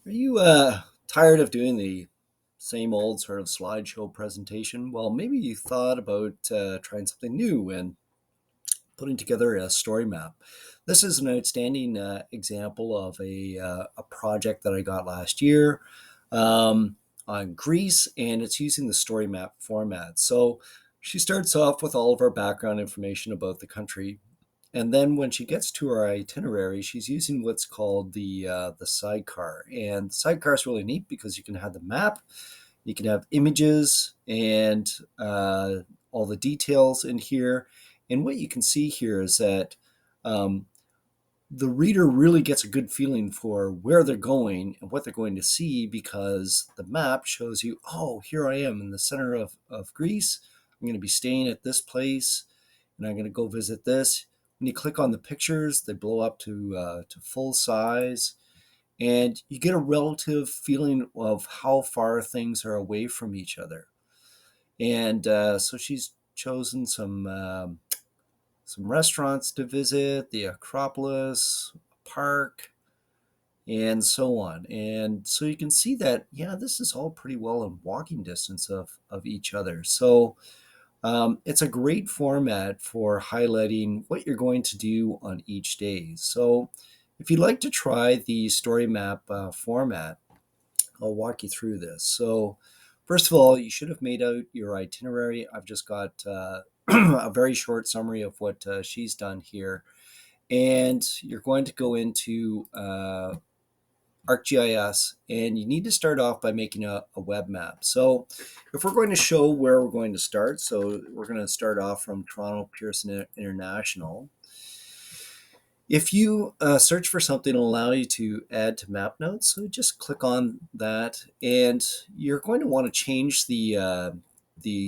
Are you tired of doing the same old sort of slideshow presentation? Well, maybe you thought about trying something new and putting together a story map. This is an outstanding example of a project that I got last year on Greece, and it's using the Storymap format. So she starts off with all of our background information about the country, and then when she gets to her itinerary, she's using what's called the sidecar. And the sidecar is really neat because you can have the map, you can have images, and all the details in here. And what you can see here is that um, the reader really gets a good feeling for where they're going and what they're going to see, because the map shows you, oh, here I am in the center of Greece. I'm going to be staying at this place, and I'm going to go visit this. When you click on the pictures, they blow up to full size, and you get a relative feeling of how far things are away from each other. And so she's chosen some restaurants to visit, the Acropolis, park, and so on. And so you can see that, yeah, this is all pretty well in walking distance of each other. So it's a great format for highlighting what you're going to do on each day. So if you'd like to try the story map format, I'll walk you through this. So first of all, you should have made out your itinerary. I've just got a very short summary of what she's done here. And you're going to go into ArcGIS, and you need to start off by making a web map. So if we're going to show where we're going to start, so we're going to start off from Toronto Pearson International. If you search for something, it'll allow you to add to map notes. So just click on that, and you're going to want to change the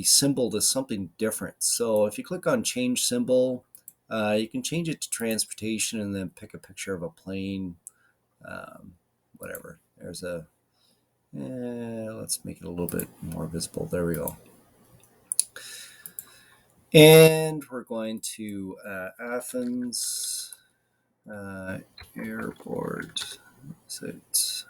symbol to something different. So if you click on change symbol, you can change it to transportation and then pick a picture of a plane, whatever. There's a, let's make it a little bit more visible. There we go. And we're going to Athens airport. Is it?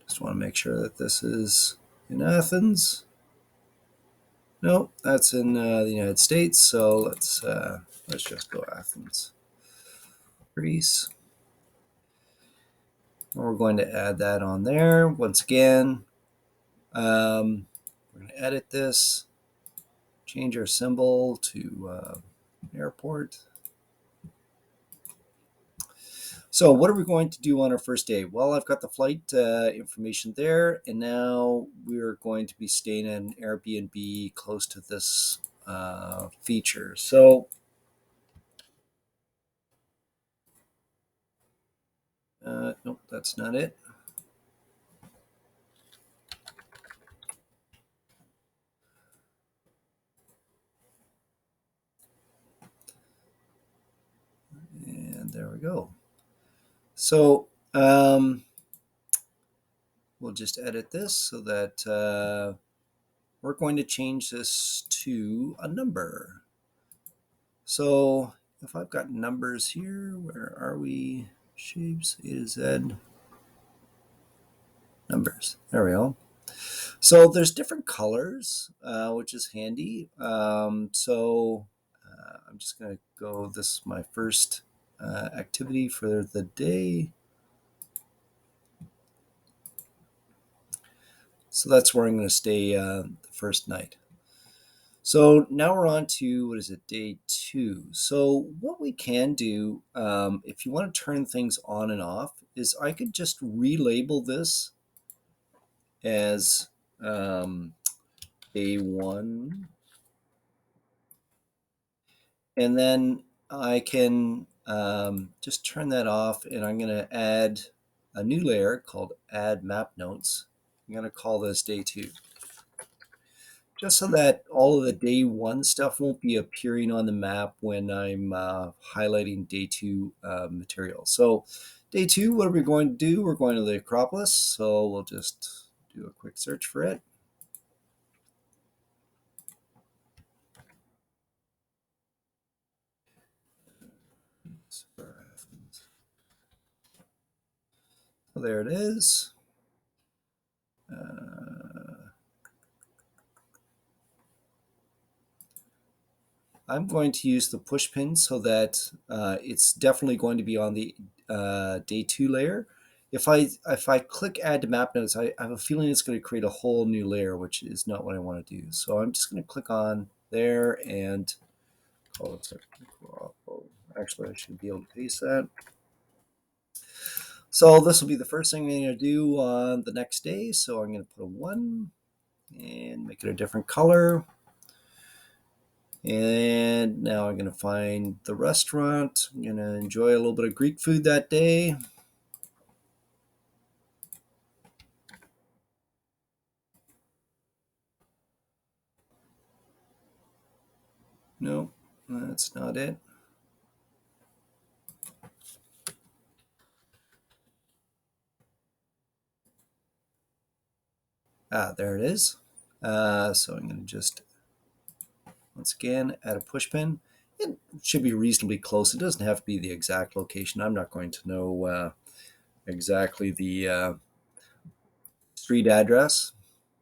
Just want to make sure that this is in Athens. No, that's in the United States. So let's just go Athens, Greece. We're going to add that on there. Once again, we're going to edit this, change our symbol to airport. So what are we going to do on our first day? Well, I've got the flight information there, and now we're going to be staying in an Airbnb close to this feature. So nope, that's not it. And there we go. So we'll just edit this so that we're going to change this to a number. So if I've got numbers here, where are we? Shapes, A to Z. Numbers. There we go. So there's different colors, which is handy. So I'm just going to go, this is my first activity for the day. So that's where I'm going to stay the first night. So now we're on to, what is it, day 2. So what we can do, if you want to turn things on and off, is I could just relabel this as A1, and then I can just turn that off, and I'm going to add a new layer called Add Map Notes. I'm going to call this day 2. Just so that all of the day 1 stuff won't be appearing on the map when I'm highlighting day 2 material. So day 2, what are we going to do? We're going to the Acropolis, so we'll just do a quick search for it. So there it is. Uh, I'm going to use the push pin so that it's definitely going to be on the day 2 layer. If I click add to map nodes, I have a feeling it's going to create a whole new layer, which is not what I want to do. So I'm just going to click on there and call it actually I should be able to paste that. So this will be the first thing I'm going to do on the next day. So I'm going to put a 1 and make it a different color. And now I'm going to find the restaurant. I'm going to enjoy a little bit of Greek food that day. No, that's not it. There it is. So I'm going to just, once again, add a push pin. It should be reasonably close. It doesn't have to be the exact location. I'm not going to know exactly the street address.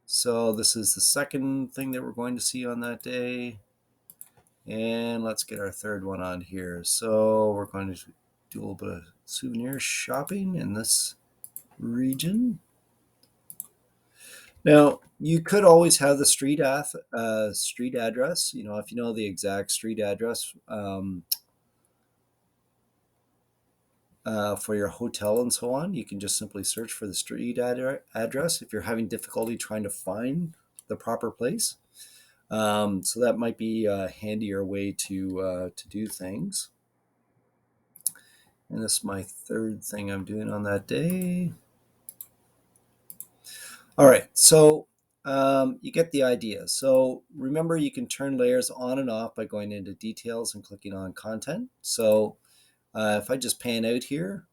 So this is the second thing that we're going to see on that day. And let's get our third one on here. So we're going to do a little bit of souvenir shopping in this region. Now, you could always have the street address. You know, if you know the exact street address for your hotel and so on, you can just simply search for the street address if you're having difficulty trying to find the proper place. So that might be a handier way to do things. And this is my third thing I'm doing on that day. All right, so you get the idea. So remember, you can turn layers on and off by going into details and clicking on content. So if I just pan out here,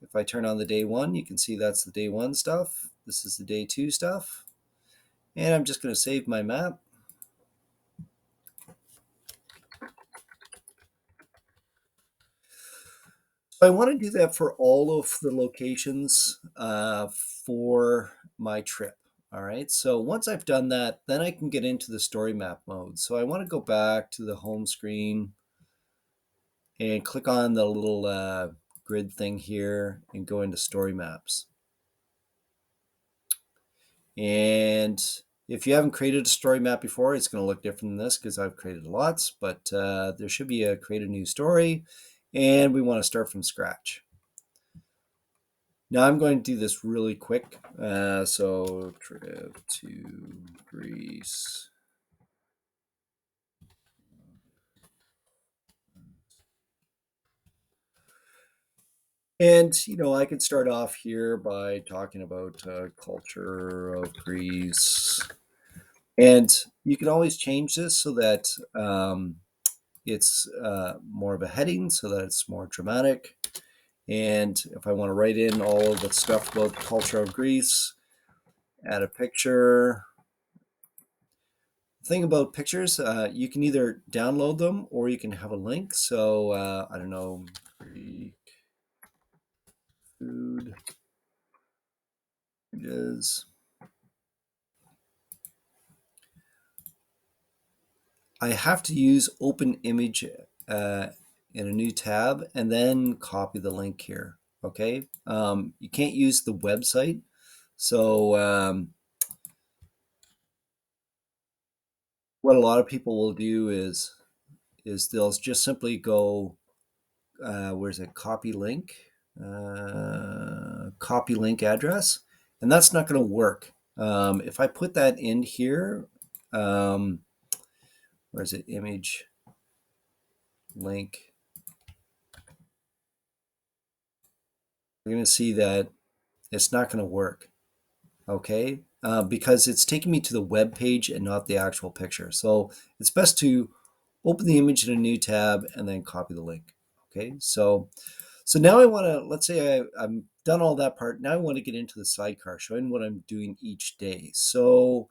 if I turn on the day 1, you can see that's the day 1 stuff. This is the day 2 stuff. And I'm just going to save my map. I want to do that for all of the locations for my trip. All right, so once I've done that, then I can get into the story map mode. So I want to go back to the home screen and click on the little grid thing here and go into story maps. And if you haven't created a story map before, it's going to look different than this because I've created lots, but there should be a create a new story, and we want to start from scratch. Now I'm going to do this really quick. So trip to Greece. And, you know, I could start off here by talking about culture of Greece. And you can always change this so that it's more of a heading, so that it's more dramatic. And if I want to write in all of the stuff about the culture of Greece, add a picture. The thing about pictures, you can either download them or you can have a link. So I don't know, Greek food images. I have to use open image in a new tab and then copy the link here. Okay, you can't use the website. So what a lot of people will do is they'll just simply go where's it, copy link address, and that's not going to work. If I put that in here, where's it, image link, you're going to see that it's not going to work. Okay, because it's taking me to the web page and not the actual picture. So it's best to open the image in a new tab and then copy the link. Okay, so now I want to, let's say I'm done all that part. Now I want to get into the sidecar, showing what I'm doing each day. So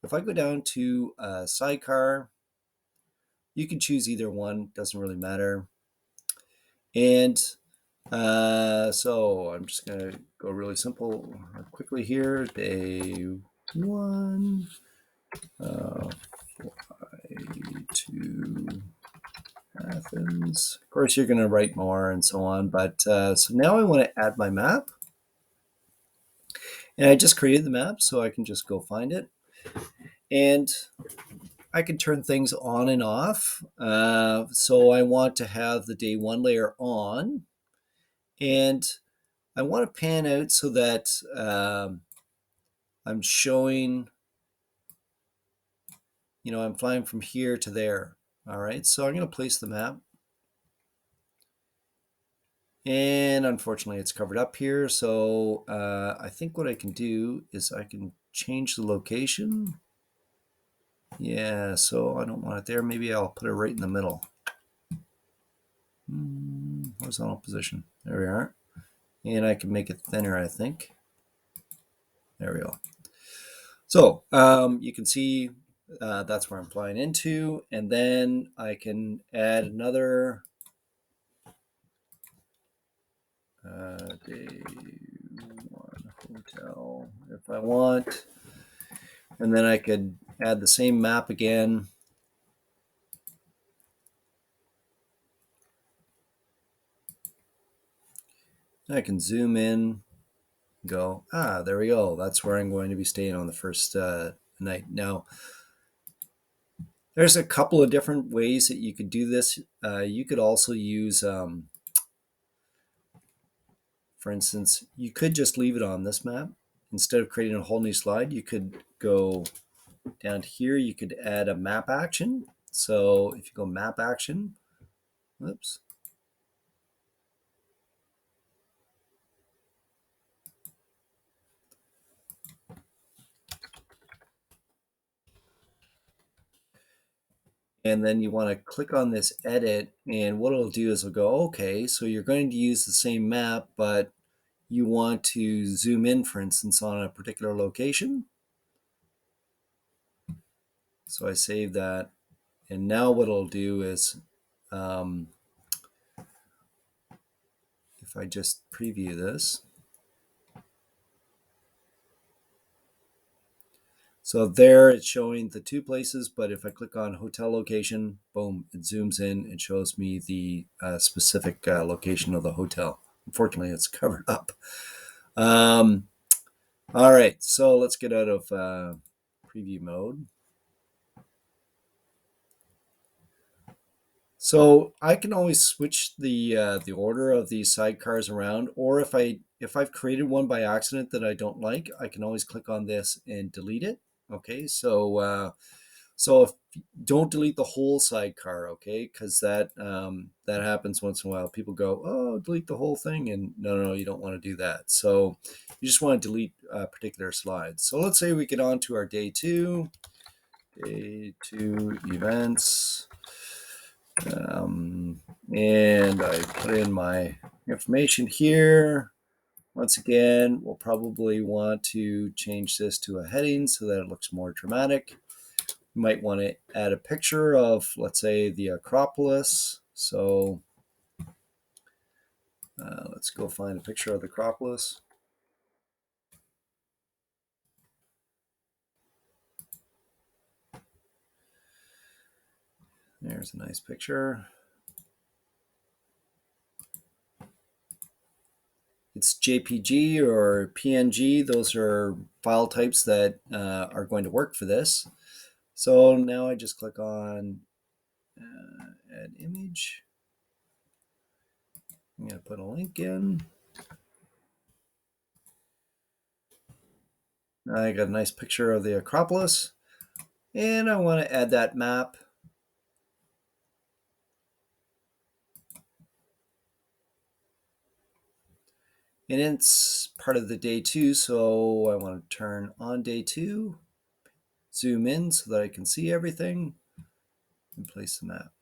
if I go down to sidecar, you can choose either one, doesn't really matter. And so I'm just going to go really simple quickly here. Day 1, fly to Athens. Of course, you're going to write more and so on. But so now I want to add my map. And I just created the map, so I can just go find it. And I can turn things on and off. So I want to have the day 1 layer on. And I want to pan out so that I'm showing, I'm flying from here to there. All right, so I'm going to place the map. And unfortunately, it's covered up here. So I think what I can do is I can change the location. Yeah, so I don't want it there. Maybe I'll put it right in the middle. Horizontal position. There we are. And I can make it thinner, I think. There we go. So you can see that's where I'm flying into. And then I can add another day 1 hotel if I want. And then I could add the same map again. I can zoom in, go, there we go. That's where I'm going to be staying on the first night. Now, there's a couple of different ways that you could do this. You could also use, for instance, you could just leave it on this map. Instead of creating a whole new slide, you could go down here. You could add a map action. So if you go map action, whoops. And then you want to click on this edit, and what it'll do is it'll go, okay, so you're going to use the same map, but you want to zoom in, for instance, on a particular location. So I save that. And now what it'll do is, if I just preview this, so there it's showing the 2 places, but if I click on hotel location, boom, it zooms in and shows me the specific location of the hotel. Unfortunately, it's covered up. All right, so let's get out of preview mode. So I can always switch the order of these sidecars around, or if I've created one by accident that I don't like, I can always click on this and delete it. Okay, so so if don't delete the whole sidecar, okay, because that happens once in a while. People go, oh, delete the whole thing, and no, you don't want to do that. So you just want to delete particular slides. So let's say we get on to our day 2 events. And I put in my information here. Once again, we'll probably want to change this to a heading so that it looks more dramatic. You might want to add a picture of, let's say, the Acropolis. So let's go find a picture of the Acropolis. There's a nice picture. It's JPG or PNG. Those are file types that are going to work for this. So now I just click on add image. I'm going to put a link in. Now I got a nice picture of the Acropolis, and I want to add that map. And it's part of the day 2, so I want to turn on day 2, zoom in so that I can see everything, and place the map.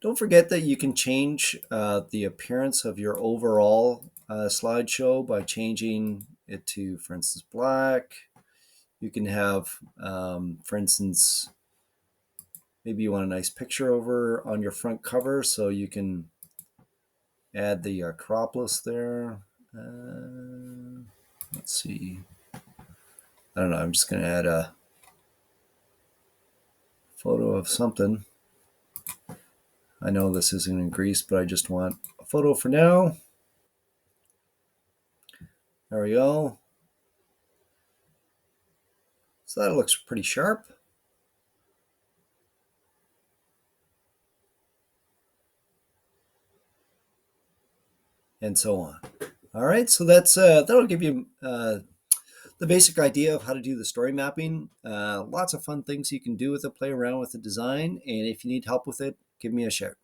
Don't forget that you can change the appearance of your overall slideshow by changing it to, for instance, black. You can have, for instance, Maybe you want a nice picture over on your front cover, so you can add the Acropolis there. Let's see. I don't know. I'm just going to add a photo of something. I know this isn't in Greece, but I just want a photo for now. There we go. So that looks pretty sharp. And so on. All right, so that'll give you the basic idea of how to do the story mapping. Lots of fun things you can do with it, play around with the design, and if you need help with it, give me a shout.